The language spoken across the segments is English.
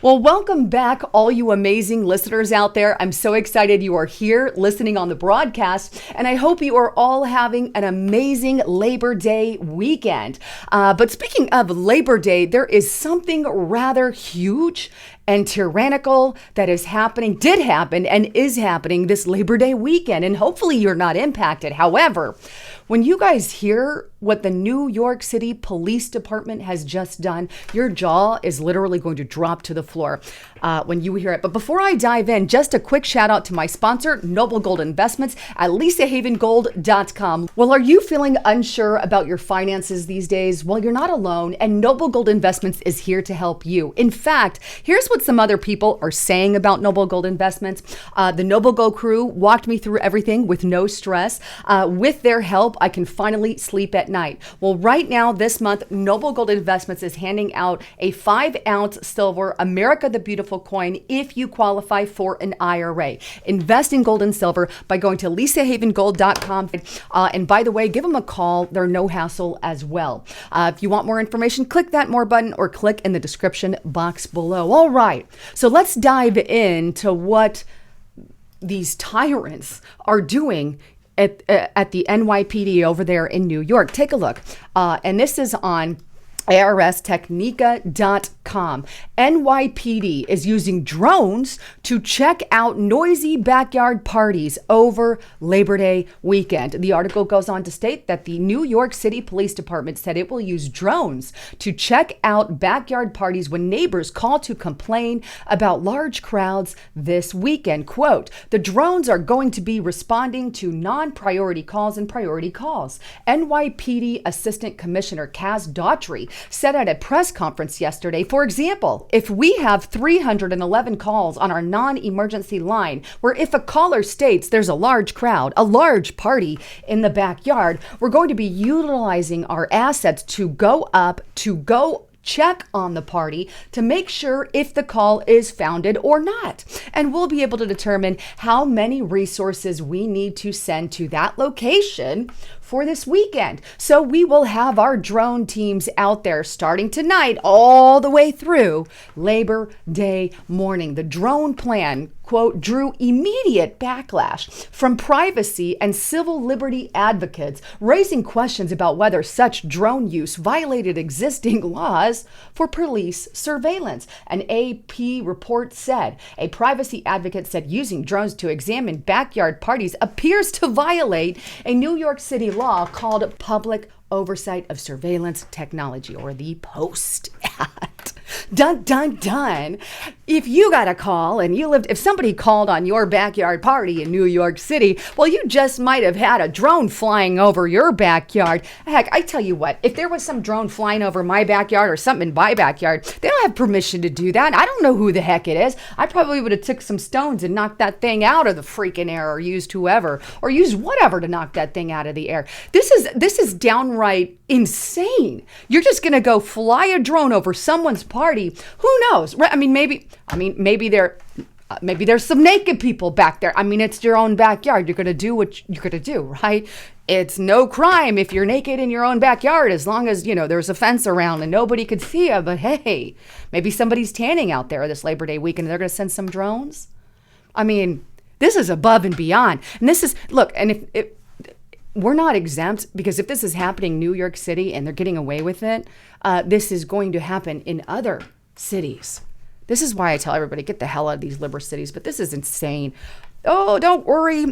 Well, welcome back, all you amazing listeners out there. I'm so excited you are here listening on the broadcast, and I hope you are all having an amazing Labor Day weekend. But speaking of Labor Day, there is something rather huge and tyrannical that did happen, and is happening this Labor Day weekend, and hopefully you're not impacted. However, when you guys hear what the New York City Police Department has just done, your jaw is literally going to drop to the floor when you hear it. But before I dive in, just a quick shout out to my sponsor, Noble Gold Investments at lisahavengold.com. Well, are you feeling unsure about your finances these days? Well, you're not alone, and Noble Gold Investments is here to help you. In fact, here's what some other people are saying about Noble Gold Investments. The Noble Gold crew walked me through everything with no stress. With their help, I can finally sleep at night. Well, right now, this month, Noble Gold Investments is handing out a 5-ounce silver America the Beautiful coin if you qualify for an IRA. Invest in gold and silver by going to lisahavengold.com. And by the way, give them a call. They're no hassle as well. If you want more information, click that more button or click in the description box below. All right, so let's dive into what these tyrants are doing at the NYPD over there in New York. Take a look. And this is on arstechnica.com. NYPD is using drones to check out noisy backyard parties over Labor Day weekend. The article goes on to state that the New York City Police Department said it will use drones to check out backyard parties when neighbors call to complain about large crowds this weekend. Quote, the drones are going to be responding to non-priority calls and priority calls. NYPD Assistant Commissioner Kaz Daughtry said at a press conference yesterday, for example, if we have 311 calls on our non-emergency line, where if a caller states there's a large crowd, a large party in the backyard, we're going to be utilizing our assets to go check on the party to make sure if the call is founded or not. And we'll be able to determine how many resources we need to send to that location for this weekend. So we will have our drone teams out there starting tonight all the way through Labor Day morning. The drone plan, quote, drew immediate backlash from privacy and civil liberty advocates, raising questions about whether such drone use violated existing laws for police surveillance. An AP report said, a privacy advocate said using drones to examine backyard parties appears to violate a New York City law called Public Oversight of Surveillance Technology, or the POST Act. Dun, dun, dun. If you got a call and if somebody called on your backyard party in New York City, well, you just might have had a drone flying over your backyard. Heck, I tell you what, if there was some drone flying over my backyard or something in my backyard, they don't have permission to do that. I don't know who the heck it is. I probably would have took some stones and knocked that thing out of the freaking air, or used whatever to knock that thing out of the air. This is downright insane. You're just going to go fly a drone over someone's party. Who knows? Maybe there's some naked people back there. It's your own backyard. You're going to do what you're going to do, right? It's no crime if you're naked in your own backyard, as long as, there's a fence around and nobody could see you. But hey, maybe somebody's tanning out there this Labor Day weekend and they're going to send some drones. This is above and beyond. And if we're not exempt, because if this is happening in New York City and they're getting away with it, this is going to happen in other cities. This is why I tell everybody, get the hell out of these liberal cities. But this is insane. Oh, don't worry.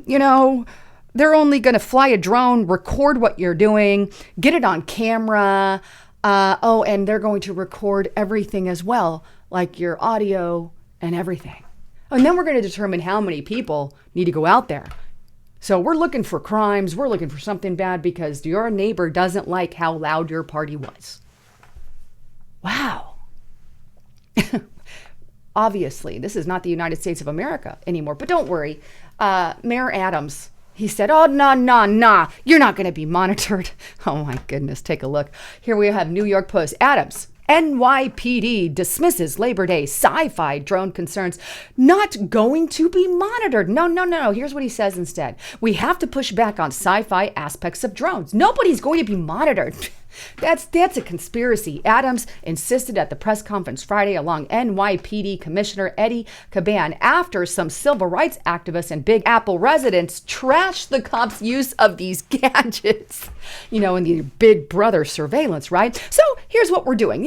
They're only going to fly a drone, record what you're doing, get it on camera. And they're going to record everything as well, like your audio and everything. And then we're going to determine how many people need to go out there. So we're looking for crimes. We're looking for something bad because your neighbor doesn't like how loud your party was. Wow. Obviously, this is not the United States of America anymore. But don't worry. Mayor Adams, he said, oh, nah. You're not going to be monitored. Oh, my goodness. Take a look. Here we have New York Post. Adams, NYPD dismisses Labor Day sci-fi drone concerns, not going to be monitored. No. Here's what he says instead. We have to push back on sci-fi aspects of drones. Nobody's going to be monitored. That's a conspiracy. Adams insisted at the press conference Friday along NYPD Commissioner Eddie Caban after some civil rights activists and Big Apple residents trashed the cops' use of these gadgets, in the Big Brother surveillance, right? So here's what we're doing.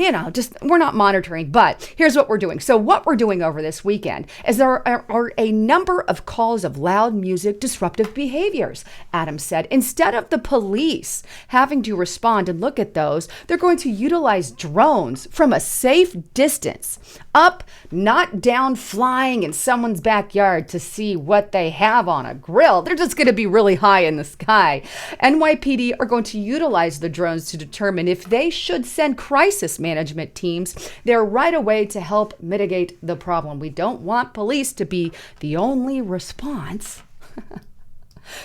We're not monitoring, but here's what we're doing. So what we're doing over this weekend is there are a number of calls of loud music, disruptive behaviors, Adams said. Instead of the police having to respond and look at those, they're going to utilize drones from a safe distance, up, not down, flying in someone's backyard to see what they have on a grill. They're just going to be really high in the sky. NYPD are going to utilize the drones to determine if they should send crisis management teams there right away to help mitigate the problem. We don't want police to be the only response.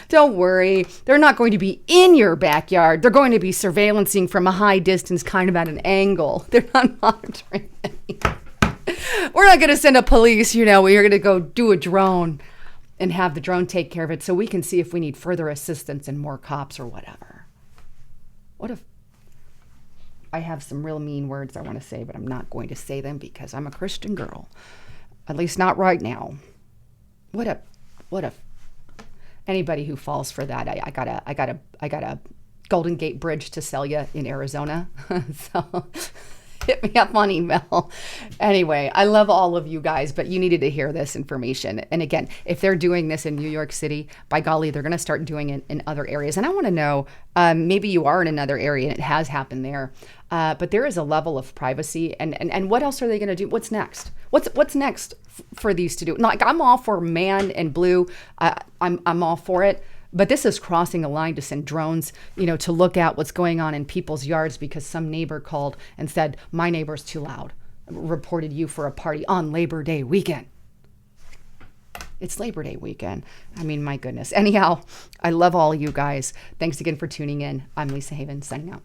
Don't worry, they're not going to be in your backyard. They're going to be surveillancing from a high distance, kind of at an angle. They're not monitoring anything. We're not going to send a police, we're going to go do a drone and have the drone take care of it so we can see if we need further assistance and more cops or whatever. What if I have some real mean words I want to say, but I'm not going to say them because I'm a Christian girl. At least not right now. What if anybody who falls for that, I got a Golden Gate Bridge to sell you in Arizona. So hit me up on email. Anyway, I love all of you guys, but you needed to hear this information. And again, if they're doing this in New York City, by golly, they're going to start doing it in other areas. And I want to know, maybe you are in another area and it has happened there, but there is a level of privacy. And what else are they going to do? What's next? What's next for these to do? Like, I'm all for man in blue. I'm all for it. But this is crossing a line to send drones, to look at what's going on in people's yards because some neighbor called and said, my neighbor's too loud, reported you for a party on Labor Day weekend. It's Labor Day weekend. I mean, my goodness. Anyhow, I love all you guys. Thanks again for tuning in. I'm Lisa Haven, signing out.